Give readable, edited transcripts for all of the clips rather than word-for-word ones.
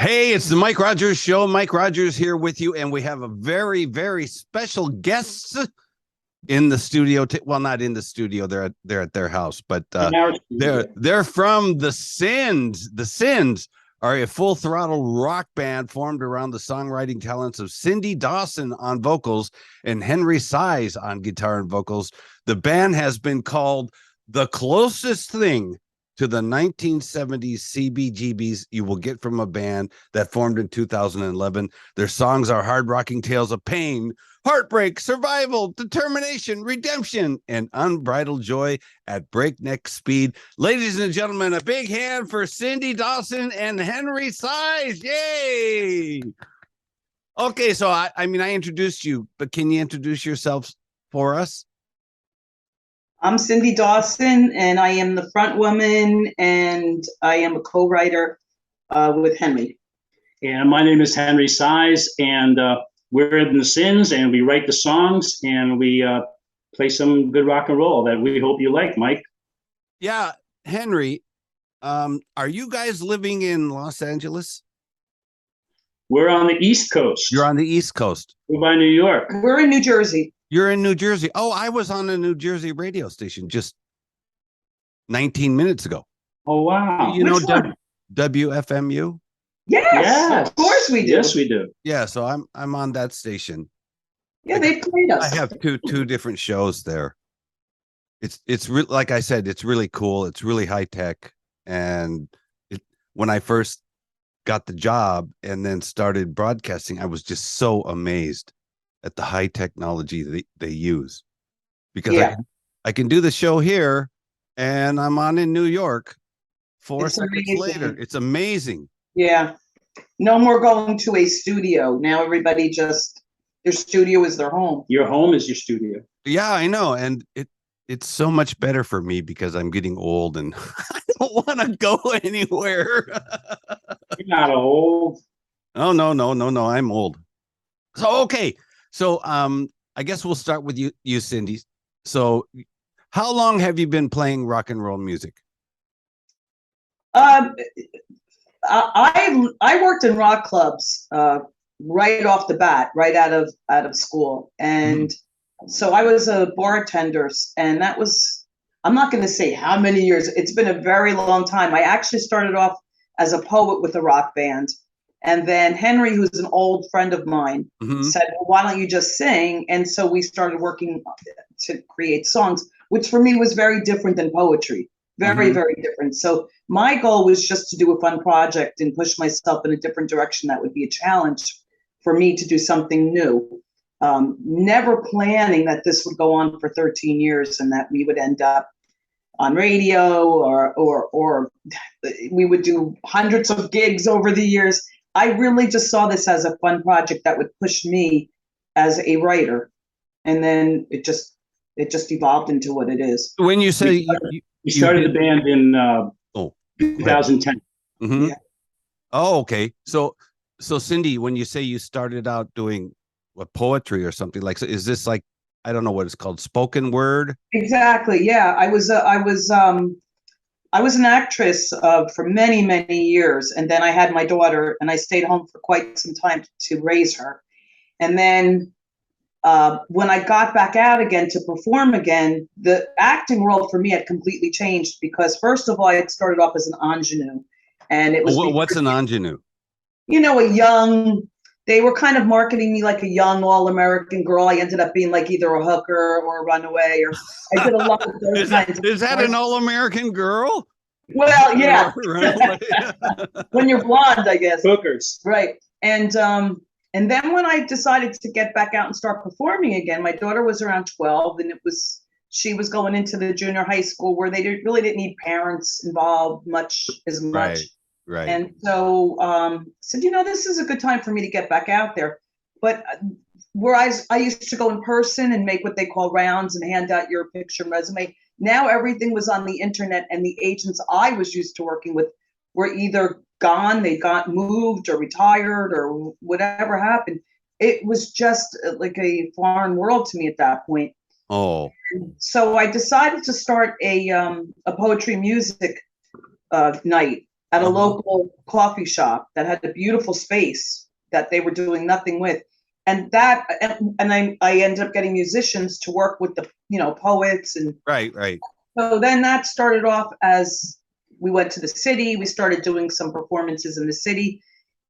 Hey, it's the Mike Rogers Show. Mike Rogers here with you, and we have a very, very special guest in the studio. Well, not in the studio; they're at their house, but they're from the Cynz. The Cynz are a full throttle rock band formed around the songwriting talents of Cyndi Dawson on vocals and Henry Seiz on guitar and vocals. The band has been called the closest thing to the 1970s CBGBs you will get from a band that formed in 2011. Their songs are hard-rocking tales of pain, heartbreak, survival, determination, redemption, and unbridled joy at breakneck speed. Ladies and gentlemen, a big hand for Cyndi Dawson and Henry Seiz. Yay! Okay, so I introduced you, but can you introduce yourselves for us? I'm Cyndi Dawson, and I am the front woman, and I am a co-writer with Henry. And my name is Henry Seiz, and we're in the Cynz, and we write the songs, and we play some good rock and roll that we hope you like, Mike. Yeah, Henry, are you guys living in Los Angeles? We're on the East Coast. You're on the East Coast. We're by New York. We're in New Jersey. You're in New Jersey. Oh, I was on a New Jersey radio station just 19 minutes ago. Oh, wow. You know WFMU? Yes, of course we do. Yes, we do. Yeah, so I'm on that station. Yeah, they played us. I have two different shows there. It's like I said, it's really cool. It's really high tech. And when I first got the job and then started broadcasting, I was just so amazed at the high technology they use, because I can do the show here and I'm on in New York 4 seconds later. It's amazing. Yeah. No more going to a studio. Now everybody their studio is their home. Your home is your studio. Yeah, I know. And it's so much better for me because I'm getting old and I don't want to go anywhere. You're not old. Oh, no. I'm old. So, okay. So, I guess we'll start with you, Cyndi. So, how long have you been playing rock and roll music? I worked in rock clubs right off the bat, right out of school, and so I was a bartender, and that was, I'm not going to say how many years. It's been a very long time. I actually started off as a poet with a rock band. And then Henry, who's an old friend of mine, said, well, why don't you just sing? And so we started working to create songs, which for me was very different than poetry. Very, very different. So my goal was just to do a fun project and push myself in a different direction. That would be a challenge for me to do something new. Never planning that this would go on for 13 years and that we would end up on radio or we would do hundreds of gigs over the years. I really just saw this as a fun project that would push me as a writer. And then it just evolved into what it is. When you say you started the band in 2010. Yeah. Oh, okay. So Cyndi, when you say you started out doing poetry or something, like, so is this like, I don't know what it's called, spoken word? Exactly. Yeah. I was an actress for many, many years. And then I had my daughter and I stayed home for quite some time to raise her. And then when I got back out again to perform again, the acting world for me had completely changed because first of all, I had started off as an ingenue. And it was— What's an ingenue? You know, they were kind of marketing me like a young all-American girl. I ended up being like either a hooker or a runaway, or I did a lot of those kinds. Is that an all-American girl? Well, yeah. When you're blonde, I guess. Hookers. Right. And then when I decided to get back out and start performing again, my daughter was around 12, and she was going into the junior high school where they really didn't need parents involved as much. Right. And so said, this is a good time for me to get back out there. But whereas I used to go in person and make what they call rounds and hand out your picture and resume, now everything was on the internet, and the agents I was used to working with were either gone, they got moved or retired or whatever happened. It was just like a foreign world to me at that point. Oh. So I decided to start a poetry music night at a local coffee shop that had a beautiful space that they were doing nothing with. And that, and I ended up getting musicians to work with the, poets and right. So then that started off as we went to the city. We started doing some performances in the city.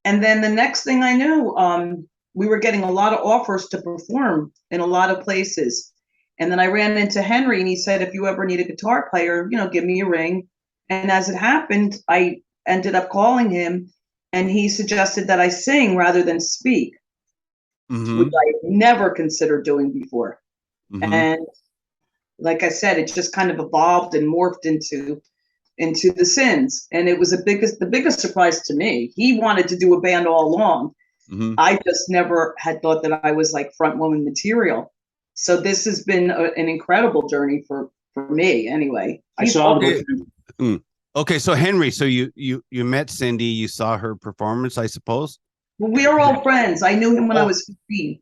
And then the next thing I knew, we were getting a lot of offers to perform in a lot of places. And then I ran into Henry and he said, if you ever need a guitar player, give me a ring. And as it happened, I ended up calling him and he suggested that I sing rather than speak, which I never considered doing before. And like I said, it just kind of evolved and morphed into the Cynz. And it was the biggest surprise to me. He wanted to do a band all along. I just never had thought that I was like front woman material. So this has been an incredible journey for me anyway. I saw Okay, so Henry, so you met Cyndi, you saw her performance, I suppose? Well, we are all friends. I knew him when I was 15.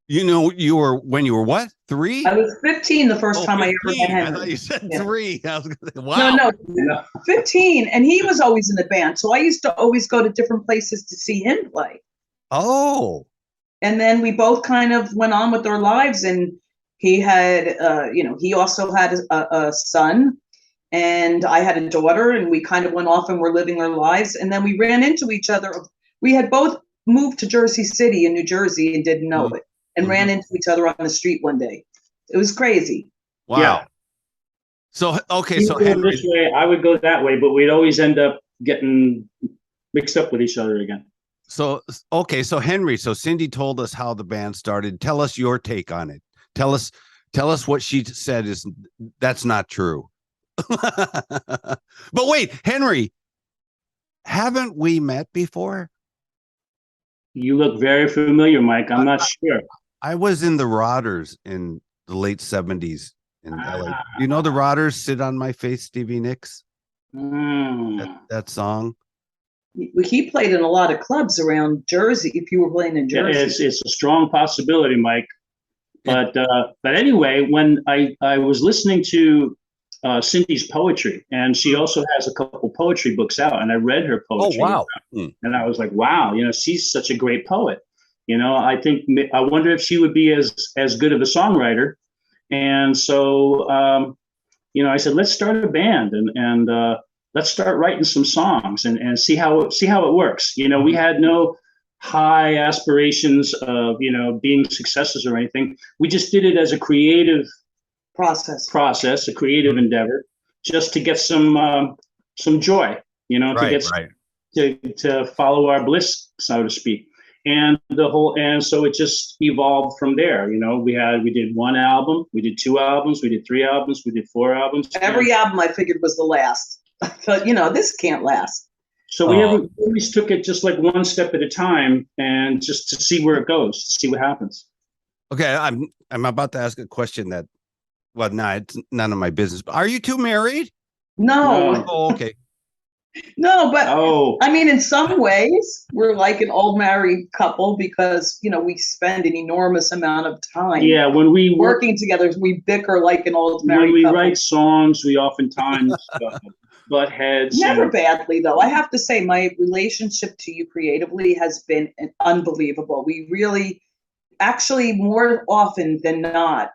You were when you were what? 3? I was 15 the first time 15. I ever met Henry. I thought you said 3. I was gonna say, wow. No, 15. And he was always in the band. So I used to always go to different places to see him play. Oh. And then we both kind of went on with our lives. And he had, he also had a son. And I had a daughter. And we kind of went off and were living our lives. And then we ran into each other. We had both moved to Jersey City in New Jersey and didn't know it. And ran into each other on the street one day. It was crazy. Wow. Yeah. So, okay. You so Henry, this way, I would go that way, but we'd always end up getting mixed up with each other again. So, okay. So Henry, so Cyndi told us how the band started. Tell us your take on it. Tell us what she said that's not true. But wait, Henry, haven't we met before? You look very familiar, Mike. I'm not sure. I was in the Rogers in the late 70s in LA. You know the Rogers, Sit on My Face, Stevie Nicks? That song? He played in a lot of clubs around Jersey, if you were playing in Jersey. Yeah, it's a strong possibility, Mike. But anyway, when I was listening to Cyndi's poetry, and she also has a couple poetry books out, and I read her poetry. Oh, wow. And I was like, wow, she's such a great poet. I wonder if she would be as good of a songwriter. And so, I said, let's start a band and let's start writing some songs and see how it works. We had no high aspirations of, being successes or anything. We just did it as a creative process, a creative endeavor, just to get some joy, to follow our bliss, so to speak. And so it just evolved from there. We did 1 album, we did 2 albums, we did 3 albums, we did 4 albums. Every album I figured was the last. I thought, this can't last. So we always took it just like one step at a time, and just to see where it goes, to see what happens. Okay, I'm about to ask a question that, well, no, it's none of my business. But are you 2 married? No. Oh, okay. No, but I mean, in some ways, we're like an old married couple because, we spend an enormous amount of time. Yeah, when we working together, we bicker like an old married couple. When we write songs, we oftentimes butt heads. Never badly, though. I have to say, my relationship to you creatively has been unbelievable. We really, actually, more often than not,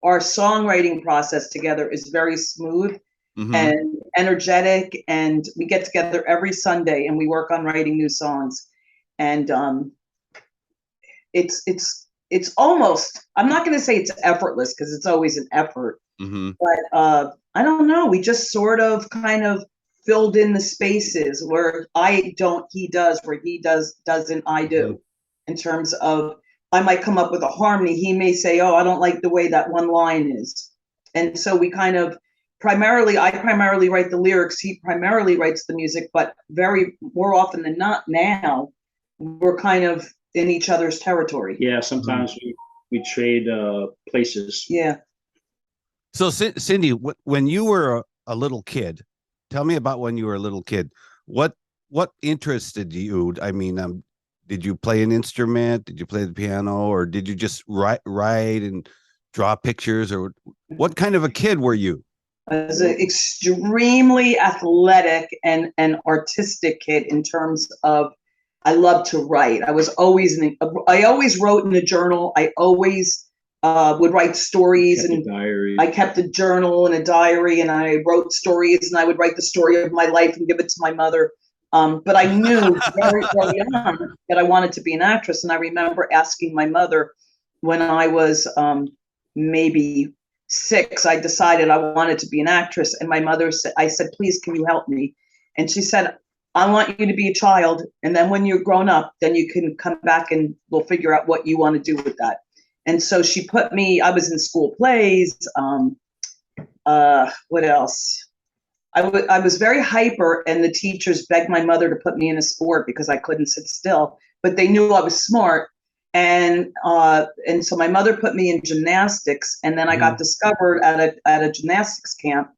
our songwriting process together is very smooth. And energetic, and we get together every Sunday and we work on writing new songs. And it's almost, I'm not going to say it's effortless because it's always an effort, but I don't know, we just sort of kind of filled in the spaces where I don't, he does, where he doesn't, I do. In terms of, I might come up with a harmony, he may say, oh, I don't like the way that one line is. And so we kind of I primarily write the lyrics, he primarily writes the music, but more often than not now, we're kind of in each other's territory. Yeah, sometimes we trade places. Yeah. So Cyndi, when you were a little kid, tell me about when you were a little kid. What interested you? I mean, did you play an instrument? Did you play the piano, or did you just write and draw pictures, or what kind of a kid were you? I was an extremely athletic and artistic kid in terms of I love to write. I always wrote in a journal. I always would write stories, and I kept a journal and a diary, and I wrote stories, and I would write the story of my life and give it to my mother. But I knew very early on that I wanted to be an actress. And I remember asking my mother when I was maybe 6, I decided I wanted to be an actress. And my mother said, I said, please, can you help me? And she said, I want you to be a child. And then when you're grown up, then you can come back and we'll figure out what you want to do with that. And so she put me, I was in school plays. What else? I was very hyper, and the teachers begged my mother to put me in a sport because I couldn't sit still, but they knew I was smart. And so my mother put me in gymnastics, and then I got discovered at a gymnastics camp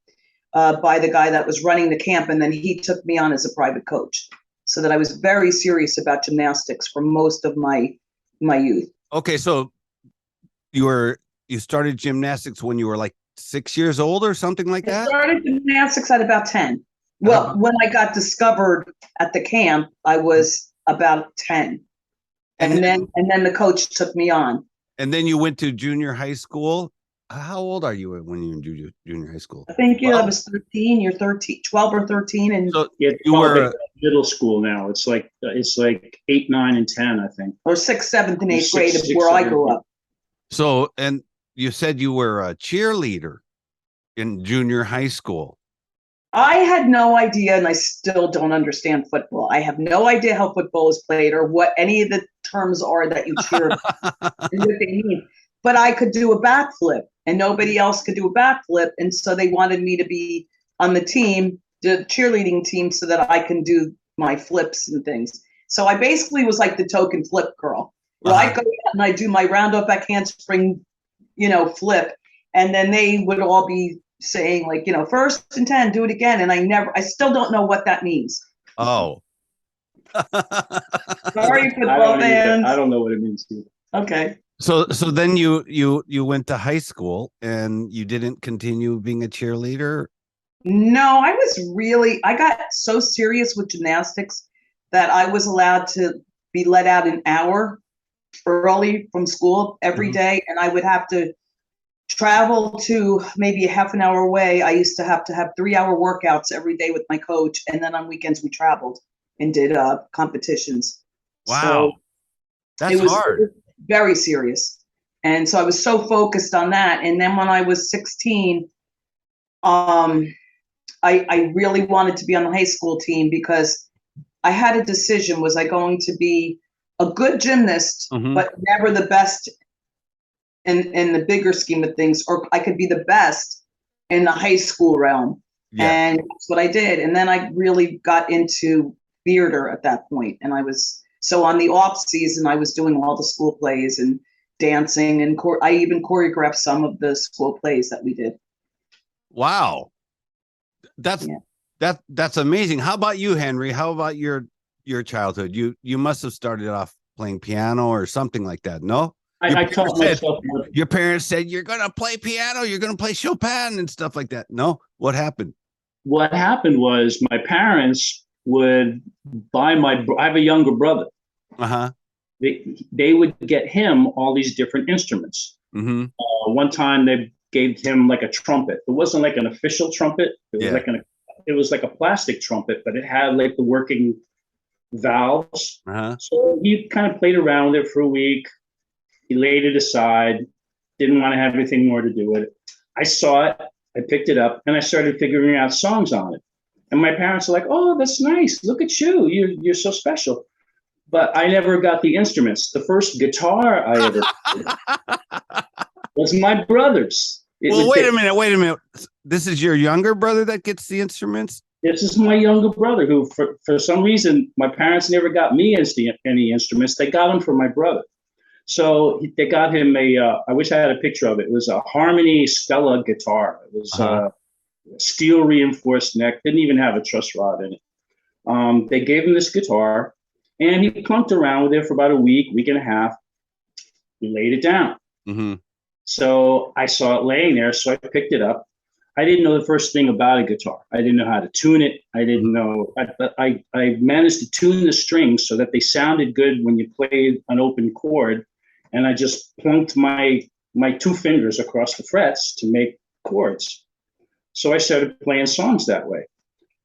by the guy that was running the camp, and then he took me on as a private coach, so that I was very serious about gymnastics for most of my youth. Okay, so you started gymnastics when you were like 6 years old or something like that? I started gymnastics at about 10. Well, when I got discovered at the camp, I was about 10. And then the coach took me on. And then you went to junior high school. How old are you when you were in junior high school? I think I was 13. You're 13, 12 or 13. And so you were middle school now. It's like 8, 9, and 10, I think. Or 6th, 7th, and 8th grade of where I grew up. So, and you said you were a cheerleader in junior high school. I had no idea, and I still don't understand football. I have no idea how football is played or what any of the terms are that you cheer about and what they mean. But I could do a backflip, and nobody else could do a backflip. And so they wanted me to be on the team, the cheerleading team, so that I can do my flips and things. So I basically was like the token flip girl. Where I go out and I do my round up back handspring, flip. And then they would all be saying, like, 1st and 10, do it again. And I still don't know what that means. Oh. Sorry, football fans. I don't know what it means either. Okay. So then you went to high school and you didn't continue being a cheerleader? No, I got so serious with gymnastics that I was allowed to be let out an hour early from school every day, and I would have to travel to maybe a half an hour away. I used to have 3-hour workouts every day with my coach, and then on weekends we traveled and did competitions. Wow. So that's hard. It was very serious. And so I was so focused on that. And then when I was 16, I really wanted to be on the high school team because I had a decision. Was I going to be a good gymnast, but never the best in the bigger scheme of things, or I could be the best in the high school realm? Yeah. And that's what I did. And then I really got into theater at that point. And so on the off season, I was doing all the school plays and dancing, and I even choreographed some of the school plays that we did. Wow. That's amazing. How about you, Henry? How about your childhood? You must have started off playing piano or something like that. No? I taught myself. Your parents said, you're going to play piano, you're going to play Chopin and stuff like that. No? What happened? What happened was my parents would buy I have a younger brother. They would get him all these different instruments. One time they gave him like a trumpet. It wasn't like an official trumpet. It was like a plastic trumpet, but it had like the working valves. So he kind of played around with it for a week. He laid it aside, didn't want to have anything more to do with it. I saw it, I picked it up, and I started figuring out songs on it. And my parents were like, "Oh, that's nice. Look at you. You're so special." But I never got the instruments. The first guitar I ever played was my brother's. Wait a minute. This is your younger brother that gets the instruments? This is my younger brother who, for some reason, my parents never got me any instruments. They got them for my brother. So they got him I wish I had a picture of it. It was a Harmony Stella guitar. It was steel reinforced neck, didn't even have a truss rod in it. They gave him this guitar, and he plunked around with it for about a week and a half. He laid it down. So I saw it laying there, so I picked it up. I didn't know the first thing about a guitar. I didn't know how to tune it. I didn't know. I managed to tune the strings so that they sounded good when you played an open chord, and I just plunked my 2 fingers across the frets to make chords. So I started playing songs that way.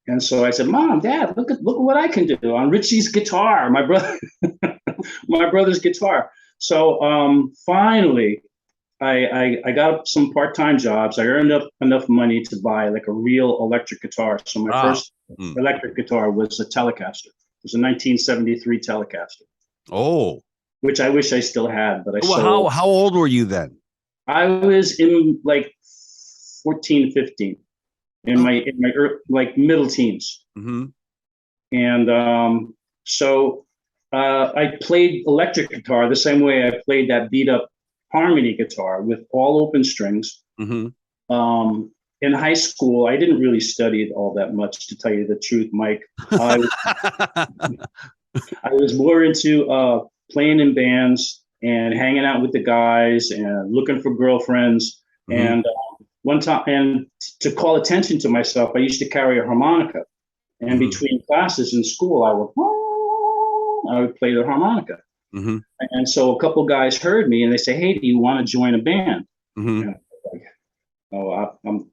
And so I said, Mom, Dad, look at what I can do on Richie's guitar, my brother's guitar. So finally, I got some part-time jobs. I earned up enough money to buy like a real electric guitar. So my first electric guitar was a Telecaster. It was a 1973 Telecaster. Oh, which I wish I still had, but I sold. How old were you then? I was in like 14, 15, in my like middle teens. Mm-hmm. And so I played electric guitar the same way I played that beat up harmony guitar with all open strings. Mm-hmm. In high school, I didn't really study all that much, to tell you the truth, Mike. I was more into playing in bands and hanging out with the guys and looking for girlfriends. Mm-hmm. And one time, and to call attention to myself, I used to carry a harmonica. And mm-hmm. between classes in school, I would play the harmonica. Mm-hmm. And so a couple guys heard me and they say, "Hey, do you want to join a band?" Mm-hmm. And I was like, "Oh,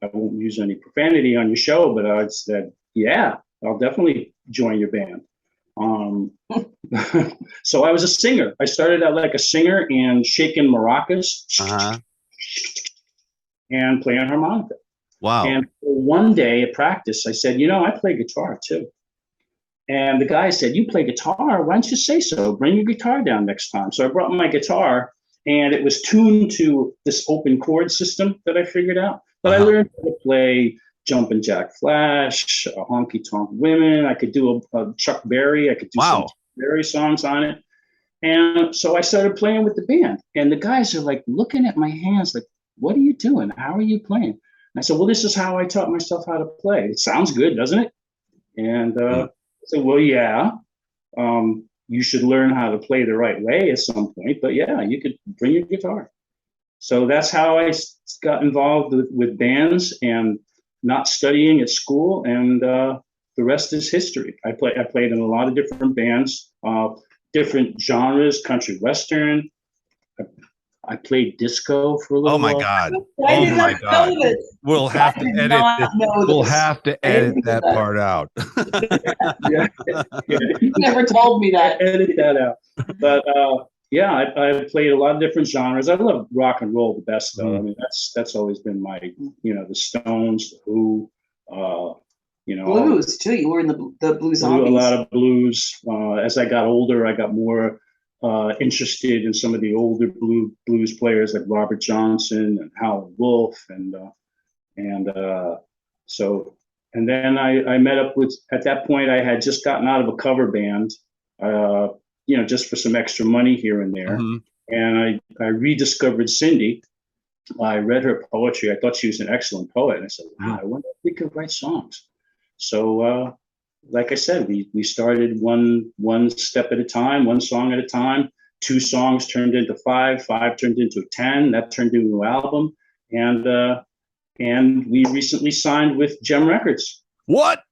I won't use any profanity on your show," but I said, "Yeah, I'll definitely join your band." So I was a singer. I started out like a singer and shaking maracas and playing harmonica. Wow. And one day at practice, I said, I play guitar too. And the guy said, "You play guitar? Why don't you say so? Bring your guitar down next time." So I brought my guitar, and it was tuned to this open chord system that I figured out. But I learned how to play Jumpin' Jack Flash, Honky Tonk Women. I could do a Chuck Berry. I could do some Chuck Berry songs on it. And so I started playing with the band. And the guys are like looking at my hands like, "What are you doing? How are you playing?" And I said, "Well, this is how I taught myself how to play. It sounds good, doesn't it?" And I said, "Well, yeah. You should learn how to play the right way at some point. But yeah, you could bring your guitar." So that's how I got involved with bands and not studying at school, and the rest is history. I played in a lot of different bands, different genres, country western. I played disco for a little while. Oh my God! Oh my God! We'll have to edit this. We'll have to edit that part out. Yeah. You never told me that. Edit that out. But yeah, I played a lot of different genres. I love rock and roll the best, though. I mean, that's always been my, the Stones, the Who, blues too. You were in the blues. A lot of blues. As I got older, I got more interested in some of the older blues players like Robert Johnson and Howlin' Wolf, and then I met up with, at that point I had just gotten out of a cover band, just for some extra money here and there. Mm-hmm. And I rediscovered Cyndi. I read her poetry. I thought she was an excellent poet. And I said, wow, I wonder if we could write songs. So like I said, we started one step at a time, one song at a time. 2 songs turned into 5 turned into 10, that turned into an album. And we recently signed with Gem Records. What?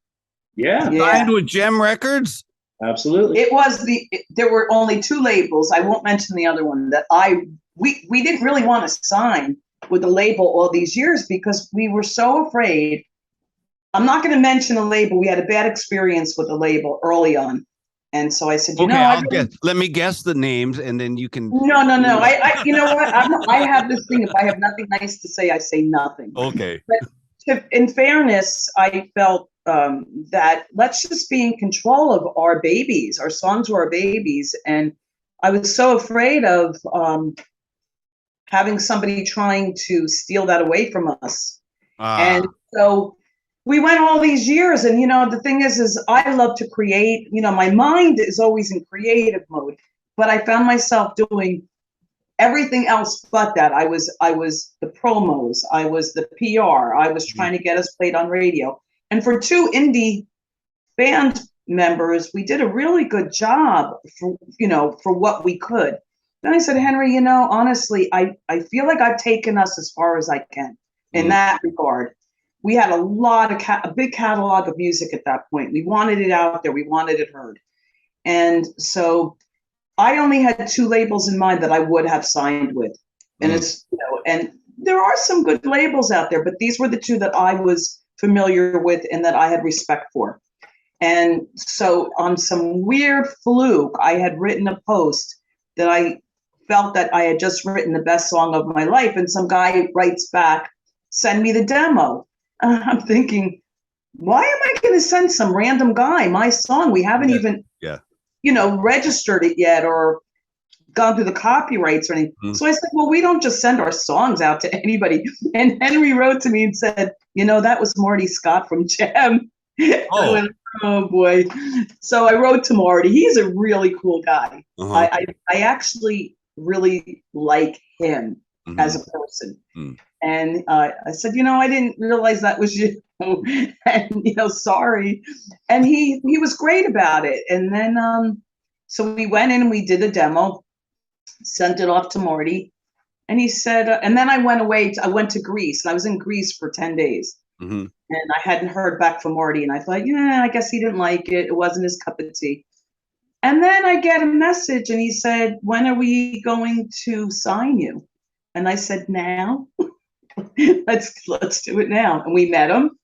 Yeah. Signed with Gem Records? Absolutely. There were only 2 labels. I won't mention the other one that we didn't really want to sign with the label all these years because we were so afraid. I'm not going to mention a label. We had a bad experience with the label early on. And so I said, let me guess the names and then you can. No. I you know what? I have this thing. If I have nothing nice to say, I say nothing. Okay. But in fairness, I felt that let's just be in control of our babies. Our songs were our babies. And I was so afraid of having somebody trying to steal that away from us. And so we went all these years, and the thing is I love to create. My mind is always in creative mode, but I found myself doing everything else but that. I was the promos, I was the PR, I was trying to get us played on radio. And for 2 indie band members, we did a really good job for what we could. Then I said, Henry, honestly, I feel like I've taken us as far as I can in that regard. we had a big catalog of music at that point. We wanted it out there. We wanted it heard. And so I only had 2 labels in mind that I would have signed with. And it's, you know, and there are some good labels out there, but these were the 2 that I was familiar with and that I had respect for. And so on some weird fluke, I had written a post that I felt that I had just written the best song of my life. And some guy writes back, send me the demo. And I'm thinking, why am I going to send some random guy my song? We haven't even, you know, registered it yet or gone through the copyrights or anything. So I said, well, we don't just send our songs out to anybody. And Henry wrote to me and said, you know, that was Marty Scott from Jam. I went, oh boy. So I wrote to Marty. He's a really cool guy. I actually really like him as a person. And I said, you know, I didn't realize that was you. And, you know, sorry. And he was great about it. And then, so we went in and we did a demo, sent it off to Marty. And he said, and then I went away. I went to Greece. And I was in Greece for 10 days. And I hadn't heard back from Marty. And I thought, yeah, I guess he didn't like it. It wasn't his cup of tea. And then I get a message and he said, when are we going to sign you? And I said, now. let's do it now. And we met him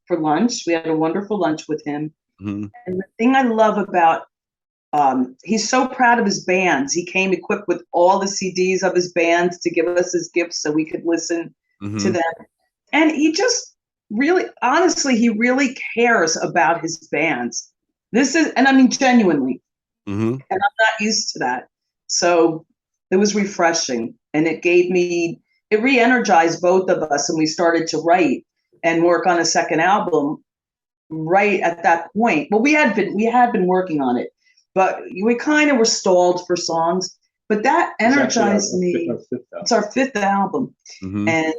for lunch. We had a wonderful lunch with him. And the thing I love about, he's so proud of his bands. He came equipped with all the CDs of his bands to give us as gifts so we could listen to them. And he just really, honestly, he really cares about his bands. This is, and I mean, genuinely. And I'm not used to that. So it was refreshing. And it gave me, it re-energized both of us. And we started to write and work on a second album right at that point. Well, we had been working on it, but we kind of were stalled for songs. But that energized me. It's our 5th album. And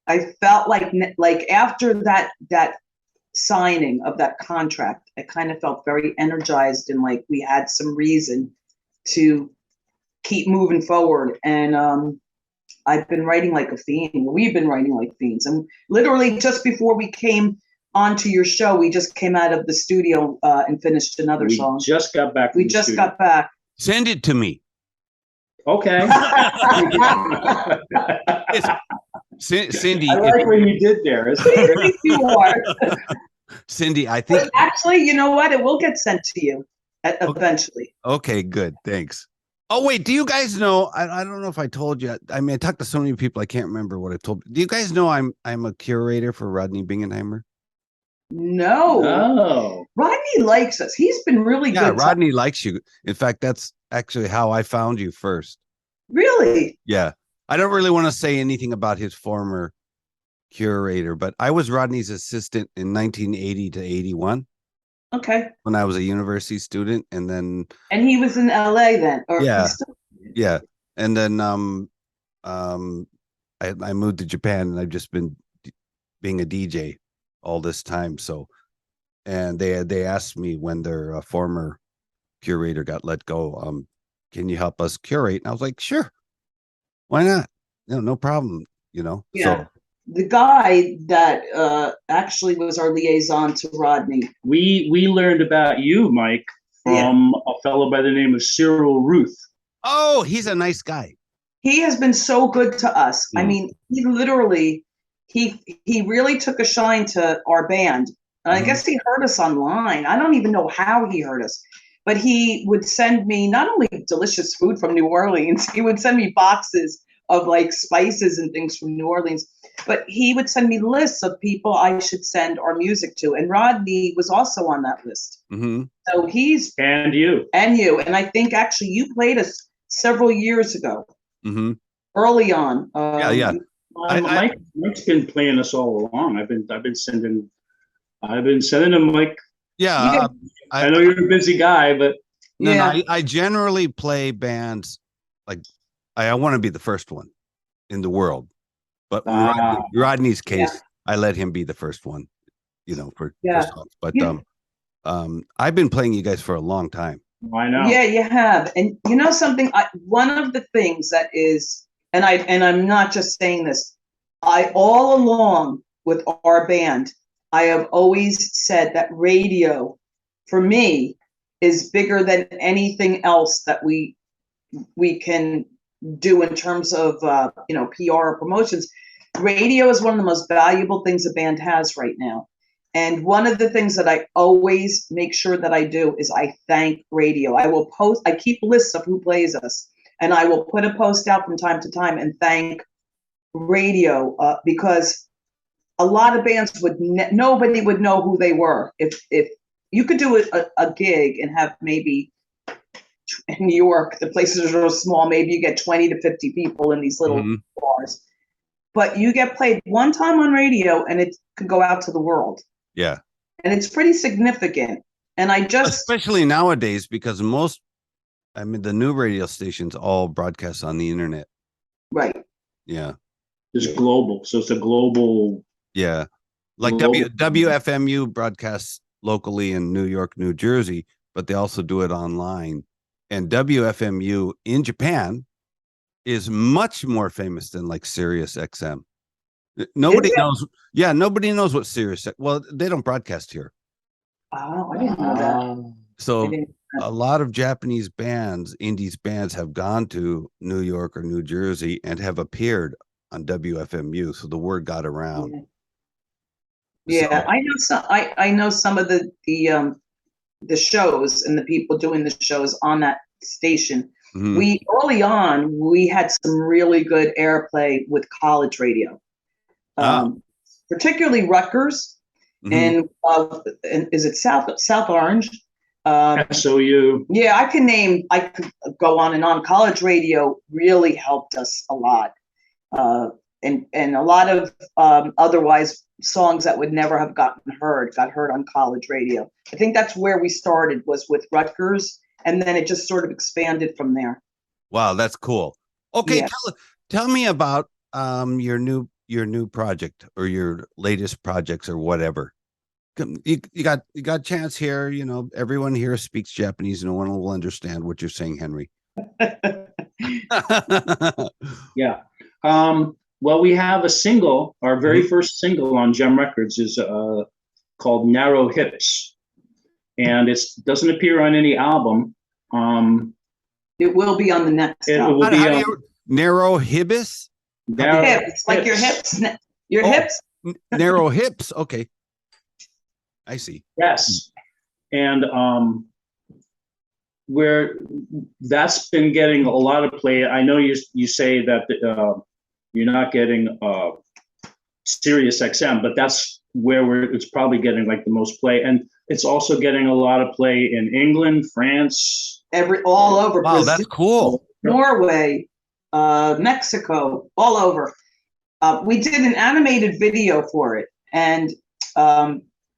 I felt like after that signing of that contract, I kind of felt very energized and like we had some reason to keep moving forward. And I've been writing like a fiend. We've been writing like fiends. And literally just before we came onto your show, we just came out of the studio and finished another song. We just got back. We just got back. Send it to me. Okay. Cindy, I like what you did there. Who do you think you are? Cindy, I think. But actually, you know what? It will get sent to you eventually. Okay, good. Thanks. Oh, wait. Do you guys know? I don't know if I told you. I mean, I talked to so many people. I can't remember what I told. Do you guys know I'm a curator for Rodney Bingenheimer? No. Oh. Rodney likes us. He's been really good. Yeah, Rodney likes you. In fact, that's actually how I found you first. Really? Yeah. I don't really want to say anything about his former curator, but I was Rodney's assistant in 1980 to 81. Okay. When I was a university student, and then. And he was in LA then. Or yeah. And then I moved to Japan, and I've just been being a DJ all this time. So, and they asked me when their former curator got let go, can you help us curate? And I was like, sure. Why not? No problem, you know? Yeah. So, the guy that actually was our liaison to Rodney. We learned about you, Mike, from a fellow by the name of Cyril Ruth. Oh, he's a nice guy. He has been so good to us. I mean, he literally, he really took a shine to our band. And I guess he heard us online. I don't even know how he heard us. But he would send me not only delicious food from New Orleans, he would send me boxes of like spices and things from New Orleans. But he would send me lists of people I should send our music to. And Rodney was also on that list. So he's... And you. And you. And I think actually you played us several years ago. Early on. Mike's been playing us all along. I've been sending him Mike. Yeah. I know you're a busy guy, but no, I generally play bands like I want to be the first one in the world, but Rodney's case, I let him be the first one, you know, for songs. But I've been playing you guys for a long time. I know. Yeah, you have, and you know something. One of the things that is, and I'm not just saying this. I all along with our band, I have always said that radio, for me, is bigger than anything else that we can do in terms of PR or promotions. Radio is one of the most valuable things a band has right now. And one of the things that I always make sure that I do is I thank radio. I keep lists of who plays us, and I will put a post out from time to time and thank radio, because a lot of bands nobody would know who they were. If you could do a gig and have maybe in New York, the places are small, maybe you get 20 to 50 people in these little bars, but you get played one time on radio and it could go out to the world. Yeah. And it's pretty significant. And especially nowadays, because the new radio stations all broadcast on the internet. Right. Yeah. It's global. So it's a global. Yeah. Like WFMU broadcasts locally in New York, New Jersey, but they also do it online. And WFMU in Japan is much more famous than like Sirius XM. Nobody knows. Yeah, nobody knows what Sirius. Well, they don't broadcast here. Oh, I didn't know that. So a lot of Japanese bands, indies bands, have gone to New York or New Jersey and have appeared on WFMU. So the word got around. Yeah, so, I know some of the shows and the people doing the shows on that station. We early on we had some really good airplay with college radio. Particularly Rutgers, and is it South Orange? SOU. Yeah, I could go on and on. College radio really helped us a lot, and a lot of otherwise songs that would never have got heard on college radio. I think that's where we started, was with Rutgers, and then it just sort of expanded from there. Wow, that's cool. Okay, tell me about your new project or your latest projects or whatever. You got a chance here. Everyone here speaks Japanese. No one will understand what you're saying, Henry. Yeah. Well, we have a single. Our very first single on Gem Records is called Narrow Hips, and it doesn't appear on any album. It will be on the next album. It will be Narrow Hips. Hips, like your hips. Your hips. Narrow hips. Okay. I see. Yes. And where that's been getting a lot of play. I know you say that you're not getting Sirius XM, but that's where it's probably getting like the most play. And it's also getting a lot of play in England, France. All over. Wow, Brazil, that's cool. Norway, Mexico, all over. We did an animated video for it, and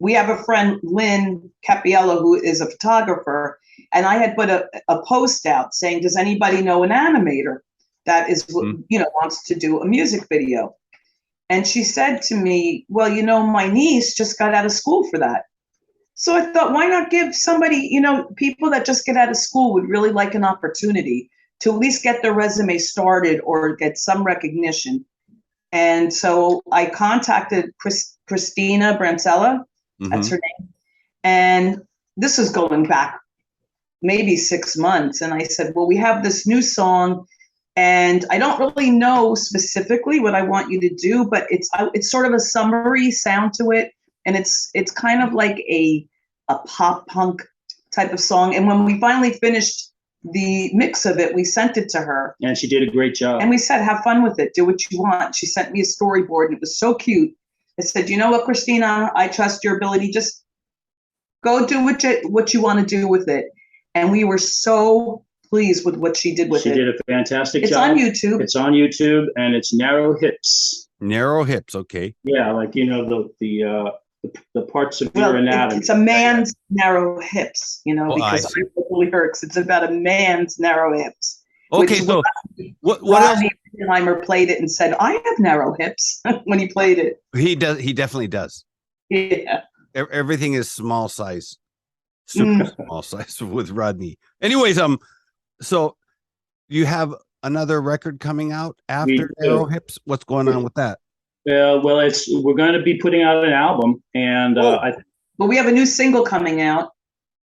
we have a friend, Lynn Capiello, who is a photographer, and I had put a post out saying, does anybody know an animator that is wants to do a music video? And she said to me, well, my niece just got out of school for that. So I thought, why not give somebody, people that just get out of school would really like an opportunity to at least get their resume started or get some recognition. And so I contacted Christina Brancella, that's her name. And this is going back maybe 6 months. And I said, well, we have this new song, and I don't really know specifically what I want you to do, but it's sort of a summery sound to it. And it's kind of like a pop punk type of song. And when we finally finished the mix of it, we sent it to her. And she did a great job. And we said, have fun with it. Do what you want. She sent me a storyboard, and it was so cute. I said, you know what, Christina, I trust your ability. Just go do what you want to do with it. And we were so pleased with what she did with it. She did a fantastic job. It's on YouTube. It's on YouTube, and it's Narrow Hips. Narrow hips, okay. Yeah, like the parts of your anatomy. It's a man's narrow hips, because I totally hurts. It's about a man's narrow hips. Okay, so what else? Heimer played it and said, I have narrow hips when he played it. He does. He definitely does. Yeah. Everything is small size, super small size with Rodney. Anyways, so you have another record coming out after Narrow Hips. What's going on with that? Well, we're going to be putting out an album, and but we have a new single coming out.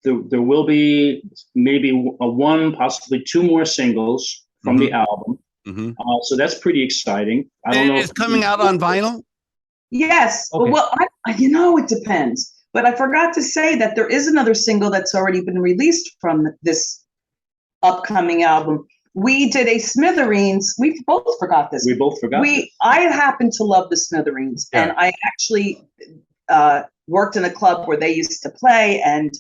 There will be maybe one, possibly two more singles from the album. So that's pretty exciting. I don't know. It's coming out on vinyl? Yes. Okay. Well, it depends. But I forgot to say that there is another single that's already been released from this upcoming album. We did a Smithereens. We both forgot this. We both forgot. I happen to love the Smithereens, and I actually worked in a club where they used to play, and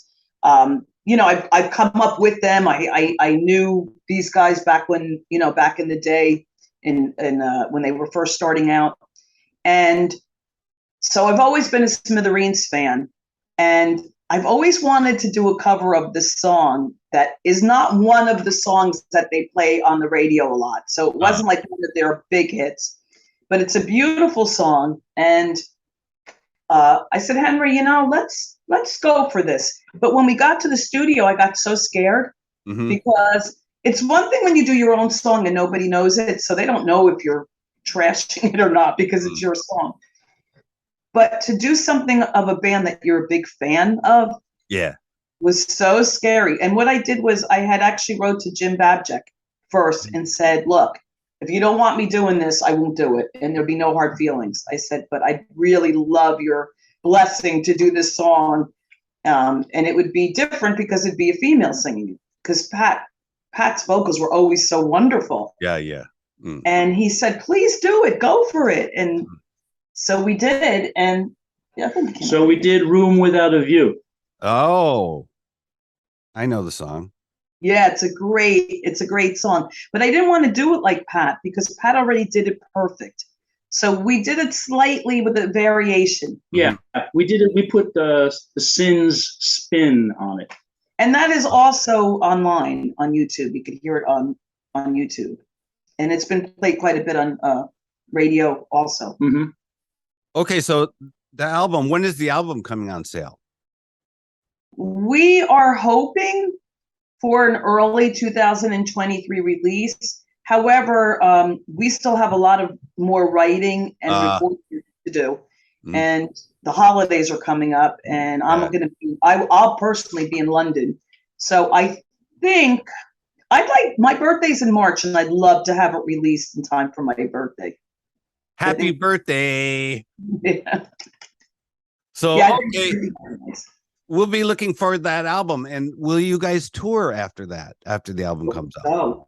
I've come up with them. I knew these guys back when back in the day, when they were first starting out, and so I've always been a Smithereens fan, and I've always wanted to do a cover of this song that is not one of the songs that they play on the radio a lot. So it wasn't like one of their big hits, but it's a beautiful song. And I said, Henry, let's go for this. But when we got to the studio, I got so scared because it's one thing when you do your own song and nobody knows it, so they don't know if you're trashing it or not because it's your song. But to do something of a band that you're a big fan of was so scary. And what I did was I had actually wrote to Jim Babjak first and said, look, if you don't want me doing this, I won't do it. And there'll be no hard feelings. I said, but I really love your blessing to do this song. And it would be different because it'd be a female singing it. Because Pat's vocals were always so wonderful. Yeah. And he said, please do it. Go for it. And so we did, and so we did Room Without a View. Oh, I know the song. Yeah, it's a great song. But I didn't want to do it like Pat because Pat already did it perfect. So we did it slightly with a variation. Yeah, we did it. We put the Cynz spin on it. And that is also online on YouTube. You can hear it on YouTube. And it's been played quite a bit on radio also. Okay, so the album, when is the album coming on sale? We are hoping for an early 2023 release. However, we still have a lot of more writing and recording to do. And the holidays are coming up, and I'll personally be in London. So I think my birthday's in March, and I'd love to have it released in time for my birthday. Happy birthday. Yeah. So, okay, we'll be looking forward to that album. And will you guys tour after that, after the album comes out? Oh.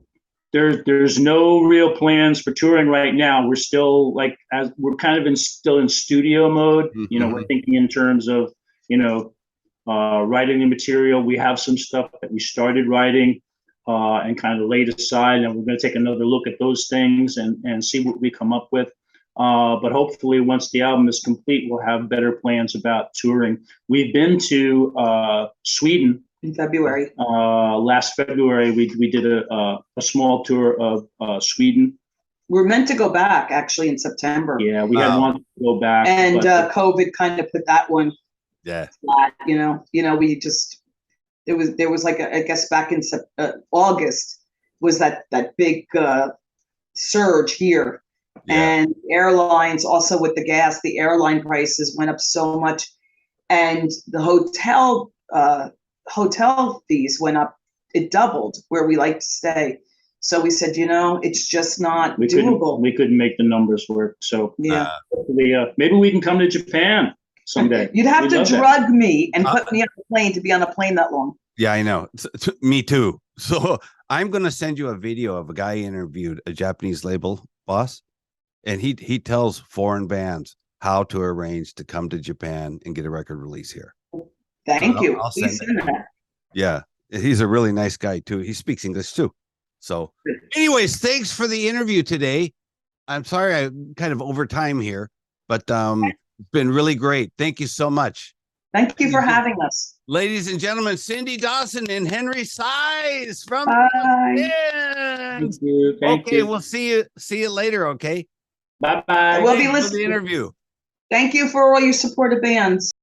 There's no real plans for touring right now. We're still we're kind of still in studio mode. We're thinking in terms of, writing the material. We have some stuff that we started writing and kind of laid aside, and we're going to take another look at those things and see what we come up with. But hopefully once the album is complete, we'll have better plans about touring. We've been to Sweden in February. Last February, we did a small tour of Sweden. We're meant to go back actually in September. Yeah, we had wanted to go back, and COVID kind of put that one flat. We just there was like I guess back in August was that big surge here. And airlines also with the gas, the airline prices went up so much, and the hotel fees went up. It doubled where we like to stay. So we said, it's just not doable. We couldn't make the numbers work. So maybe we can come to Japan someday. You'd have to drug me and put me on a plane to be on a plane that long. Yeah, I know. Me too. So I'm going to send you a video of a guy interviewed, a Japanese label boss. And he tells foreign bands how to arrange to come to Japan and get a record release here. Thank you. I'll send that. Yeah, he's a really nice guy too. He speaks English too. So anyways, thanks for the interview today. I'm sorry I'm kind of over time here, but it's been really great. Thank you so much. Thank you for having us. Ladies and gentlemen, Cyndi Dawson and Henry Seiz from Thank you. Thank you. We'll see you later, okay? Bye-bye. We'll be listening to the interview. Thank you for all your support of bands.